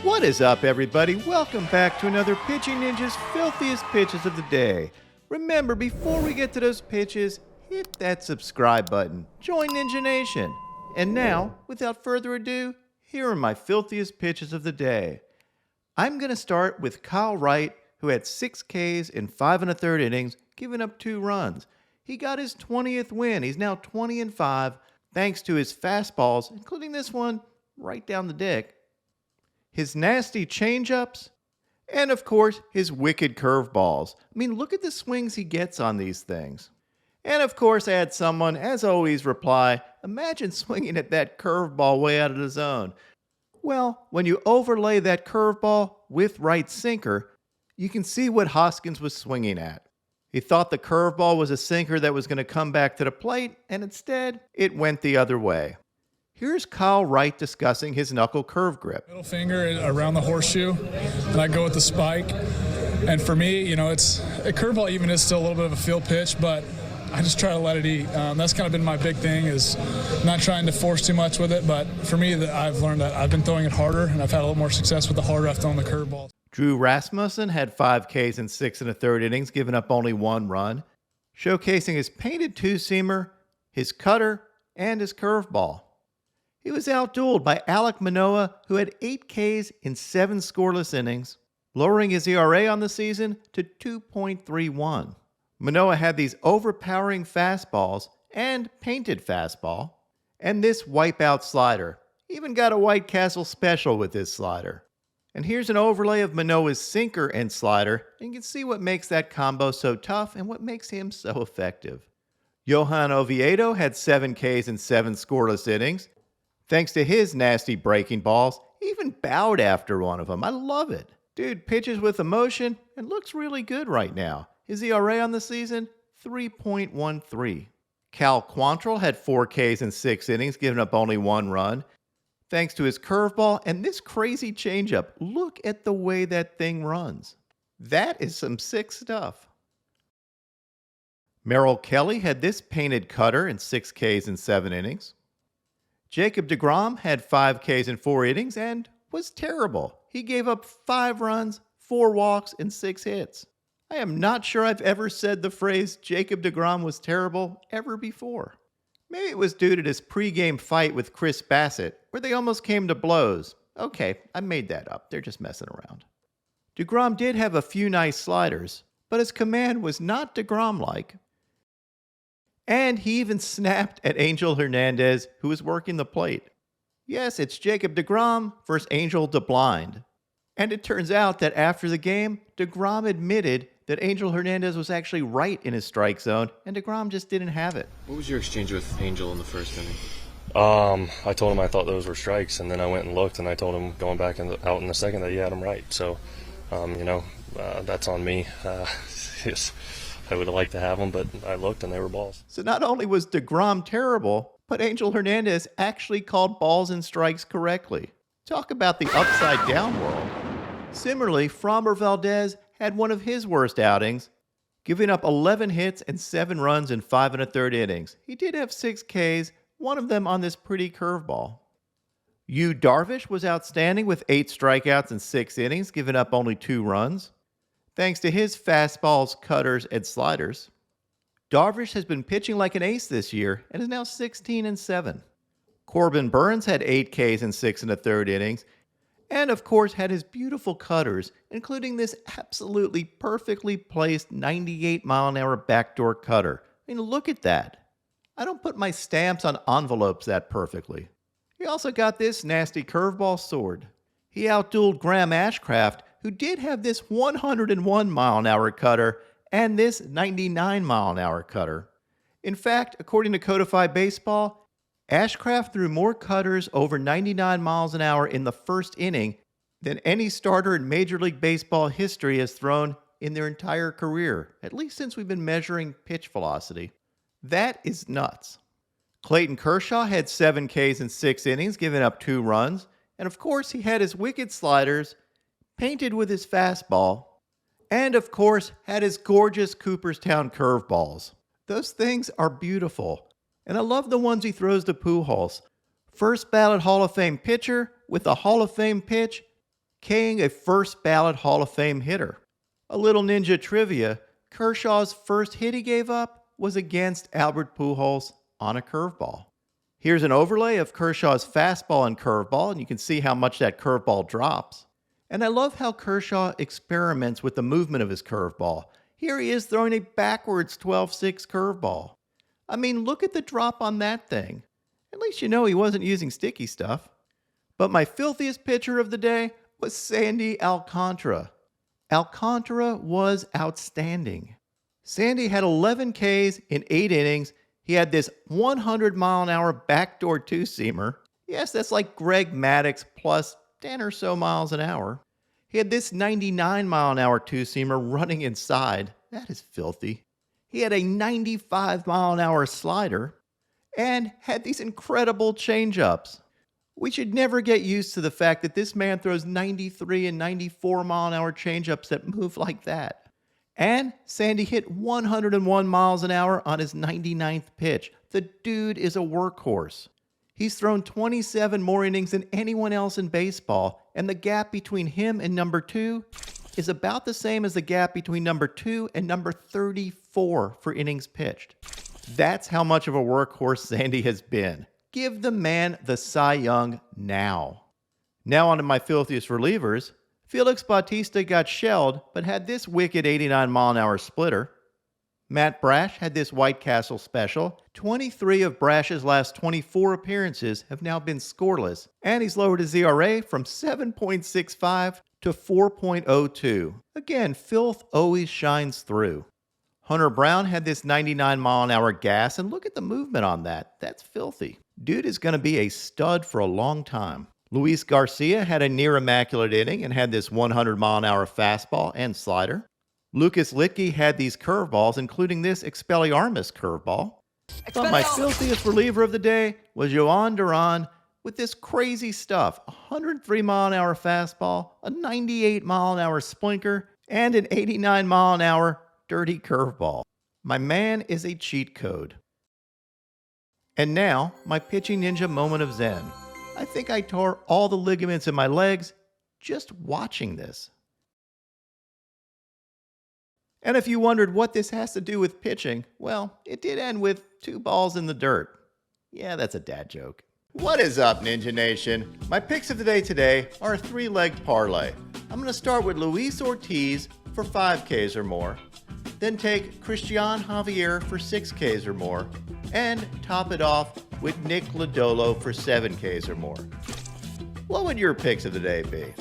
What is up, everybody? Welcome back to another Pitching Ninja's Filthiest Pitches of the Day. Remember, before we get to those pitches, hit that subscribe button. Join Ninja Nation. And now, without further ado, here are my filthiest pitches of the day. I'm going to start with Kyle Wright, who had 6 Ks in 5 1/3 innings, giving up 2 runs. He got his 20th win. He's now 20-5, thanks to his fastballs, including this one right down the dick, his nasty changeups, and of course, his wicked curveballs. I mean, look at the swings he gets on these things. And of course, I had someone, as always, reply, imagine swinging at that curveball way out of the zone. Well, when you overlay that curveball with Wright's sinker, you can see what Hoskins was swinging at. He thought the curveball was a sinker that was going to come back to the plate, and instead, it went the other way. Here's Kyle Wright discussing his knuckle curve grip. Middle finger around the horseshoe, and I go with the spike. And for me, it's a curveball even is still a little bit of a field pitch, but I just try to let it eat. That's kind of been my big thing, is not trying to force too much with it. But for me, I've learned that I've been throwing it harder, and I've had a little more success with the harder I've thrown the curveball. Drew Rasmussen had 5 Ks in 6 1/3 innings, giving up only 1 run, showcasing his painted two-seamer, his cutter, and his curveball. He was outdueled by Alek Manoah, who had 8 Ks in 7 scoreless innings, lowering his ERA on the season to 2.31. Manoah had these overpowering fastballs and painted fastball, and this wipeout slider. He even got a White Castle special with this slider. And here's an overlay of Manoah's sinker and slider, and you can see what makes that combo so tough and what makes him so effective. Johan Oviedo had 7 Ks in 7 scoreless innings. Thanks to his nasty breaking balls, he even bowed after one of them. I love it. Dude pitches with emotion and looks really good right now. His ERA on the season, 3.13. Cal Quantrill had 4 Ks in 6 innings, giving up only 1 run. Thanks to his curveball and this crazy changeup. Look at the way that thing runs. That is some sick stuff. Merrill Kelly had this painted cutter in 6 Ks in 7 innings. Jacob deGrom had 5 Ks in 4 innings and was terrible. He gave up 5 runs, 4 walks, and 6 hits. I am not sure I've ever said the phrase Jacob deGrom was terrible ever before. Maybe it was due to this pregame fight with Chris Bassett, where they almost came to blows. Okay, I made that up. They're just messing around. deGrom did have a few nice sliders, but his command was not deGrom-like. And he even snapped at Angel Hernandez, who was working the plate. Yes, it's Jacob deGrom versus Angel DeBlind. And it turns out that after the game, deGrom admitted that Angel Hernandez was actually right in his strike zone, and deGrom just didn't have it. What was your exchange with Angel in the first inning? I told him I thought those were strikes, and then I went and looked, and I told him going back out in the second that he had them right. So, that's on me. Yes. I would have liked to have them, but I looked and they were balls. So not only was deGrom terrible, but Angel Hernandez actually called balls and strikes correctly. Talk about the upside down world. Similarly, Framber Valdez had one of his worst outings, giving up 11 hits and 7 runs in 5 1/3 innings. He did have 6 Ks, one of them on this pretty curveball. Yu Darvish was outstanding with 8 strikeouts in 6 innings, giving up only 2 runs. Thanks to his fastballs, cutters, and sliders. Darvish has been pitching like an ace this year and is now 16-7. Corbin Burns had 8 Ks in 6 1/3 innings, and of course had his beautiful cutters, including this absolutely perfectly placed 98-mile-an-hour backdoor cutter. I mean, look at that. I don't put my stamps on envelopes that perfectly. He also got this nasty curveball sword. He outdueled Graham Ashcraft, who did have this 101-mile-an-hour cutter and this 99-mile-an-hour cutter. In fact, according to Codified Baseball, Ashcraft threw more cutters over 99 miles an hour in the first inning than any starter in Major League Baseball history has thrown in their entire career, at least since we've been measuring pitch velocity. That is nuts. Clayton Kershaw had 7 Ks in 6 innings, giving up 2 runs, and of course he had his wicked sliders, painted with his fastball, and of course had his gorgeous Cooperstown curveballs. Those things are beautiful, and I love the ones he throws to Pujols. First ballot Hall of Fame pitcher with a Hall of Fame pitch, K-ing a first ballot Hall of Fame hitter. A little ninja trivia, Kershaw's first hit he gave up was against Albert Pujols on a curveball. Here's an overlay of Kershaw's fastball and curveball, and you can see how much that curveball drops. And I love how Kershaw experiments with the movement of his curveball. Here he is throwing a backwards 12-6 curveball. I mean, look at the drop on that thing. At least you know he wasn't using sticky stuff. But my filthiest pitcher of the day was Sandy Alcantara. Alcantara was outstanding. Sandy had 11 Ks in 8 innings. He had this 100-mile-an-hour backdoor two-seamer. Yes, that's like Greg Maddux plus 10 or so miles an hour. He had this 99-mile-an-hour two-seamer running inside. That is filthy. He had a 95-mile-an-hour slider and had these incredible changeups. We should never get used to the fact that this man throws 93 and 94-mile-an-hour changeups that move like that. And Sandy hit 101 miles an hour on his 99th pitch. The dude is a workhorse. He's thrown 27 more innings than anyone else in baseball, and the gap between him and number 2 is about the same as the gap between number 2 and number 34 for innings pitched. That's how much of a workhorse Sandy has been. Give the man the Cy Young now. Now on to my filthiest relievers. Felix Bautista got shelled, but had this wicked 89-mile-an-hour splitter. Matt Brash had this White Castle special. 23 of Brash's last 24 appearances have now been scoreless, and he's lowered his ERA from 7.65 to 4.02. Again, filth always shines through. Hunter Brown had this 99-mile-an-hour gas, and look at the movement on that. That's filthy. Dude is going to be a stud for a long time. Luis Garcia had a near-immaculate inning and had this 100-mile-an-hour fastball and slider. Lucas Litke had these curveballs, including this Expelliarmus curveball. But my filthiest reliever of the day was Jhoan Duran with this crazy stuff. A 103-mile-an-hour fastball, a 98-mile-an-hour splinker, and an 89-mile-an-hour dirty curveball. My man is a cheat code. And now, my pitching ninja moment of zen. I think I tore all the ligaments in my legs just watching this. And if you wondered what this has to do with pitching, well, it did end with 2 balls in the dirt. Yeah, that's a dad joke. What is up, Ninja Nation? My picks of the day today are a 3-legged parlay. I'm going to start with Luis Ortiz for 5 Ks or more, then take Christian Javier for 6 Ks or more, and top it off with Nick Lodolo for 7 Ks or more. What would your picks of the day be?